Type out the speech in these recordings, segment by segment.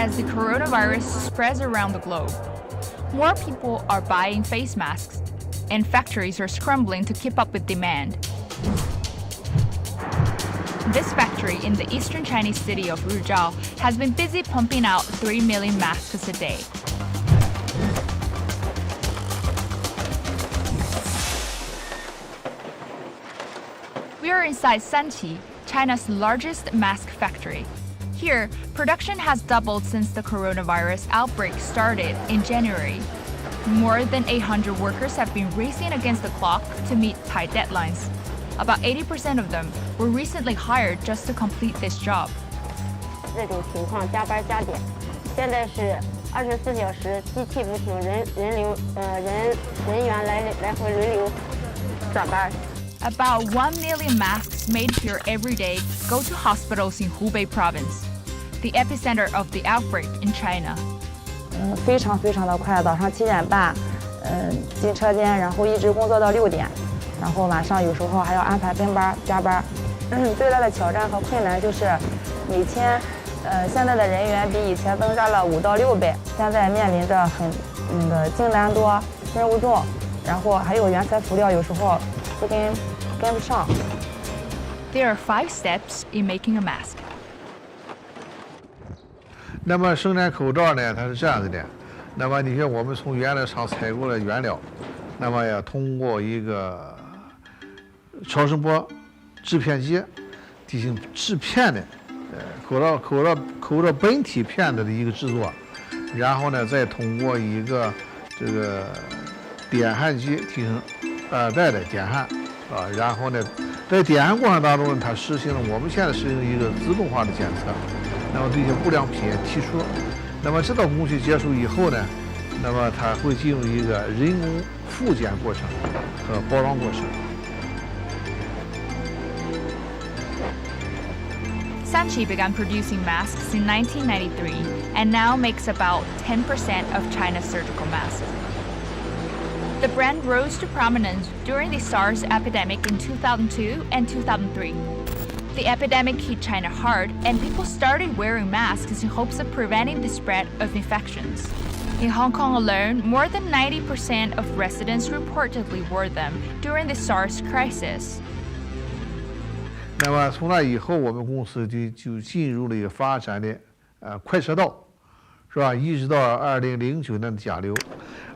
as the coronavirus spreads around the globe. More people are buying face masks, and factories are scrambling to keep up with demand. This factory in the eastern Chinese city of Ruzhou has been busy pumping out 3 million masks a day. We are inside Sanqi, China's largest mask factory. Here, production has doubled since the coronavirus outbreak started in January. More than 800 workers have been racing against the clock to meet tight deadlines. About 80% of them were recently hired just to complete this job. 这种情况加班加点，现在是24小时，机器不停，人员来回轮流转班。 About 1 million masks made here every day go to hospitals in Hubei province, the epicenter of the outbreak in China. 非常的快，早上7点半，进车间，然后一直工作到6点，然后晚上有时候还要安排跟班加班。最大的挑战和困难就是每天，现在的人员比以前增加了5到6倍，现在面临着很订单多、任务重，然后还有原材辅料有时候不跟不上。There are 5 steps in making a mask. 那么生产口罩呢，它是这样子的。那么你看，我们从原料厂采购了原料，那么要通过一个超声波制片机进行制片的，口罩本体片子的一个制作，然后呢，再通过一个这个点焊机进行2代的点焊，然后呢，在点焊过程当中呢，它实行了我们现在实行一个自动化的检测。 那么对一些不良品剔除，那么这道工序结束以后呢，那么它会进入一个人工复检过程和包装过程。Sanqi began producing masks in 1993 and now makes about 10% of China's surgical masks. The brand rose to prominence during the SARS epidemic in 2002 and 2003. The epidemic hit China hard, and people started wearing masks in hopes of preventing the spread of infections. In Hong Kong alone, more than 90% of residents reportedly wore them during the SARS crisis. 那么从那以后，我们公司就进入了一个发展的快车道，是吧？一直到2009年的甲流。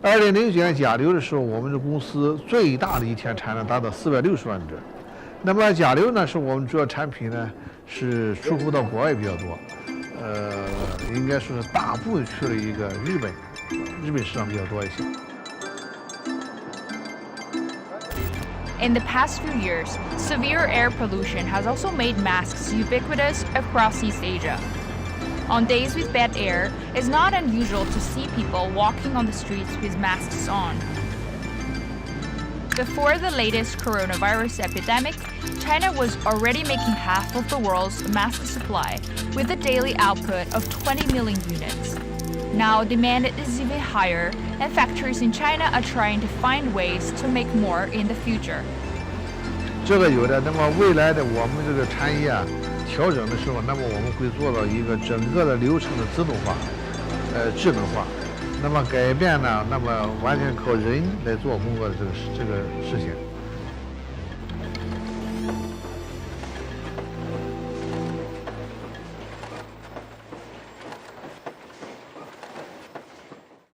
2009年甲流的时候，我们这公司最大的一天产量达到460万只。 那么甲流呢，是我们主要产品呢是出口到国外比较多，应该说是大部分去了一个日本市场比较多一些。In the past few years, severe air pollution has also made masks ubiquitous across East Asia. On days with bad air, it's not unusual to see people walking on the streets with masks on. Before the latest coronavirus epidemic, China was already making half of the world's mask supply, with a daily output of 20 million units. Now demand is even higher, and factories in China are trying to find ways to make more in the future. 这个有的，那么未来的我们这个产业调整的时候，那么我们会做到一个整个的流程的自动化、智能化。 那么改变呢？那么完全靠人来做工作的这个事情。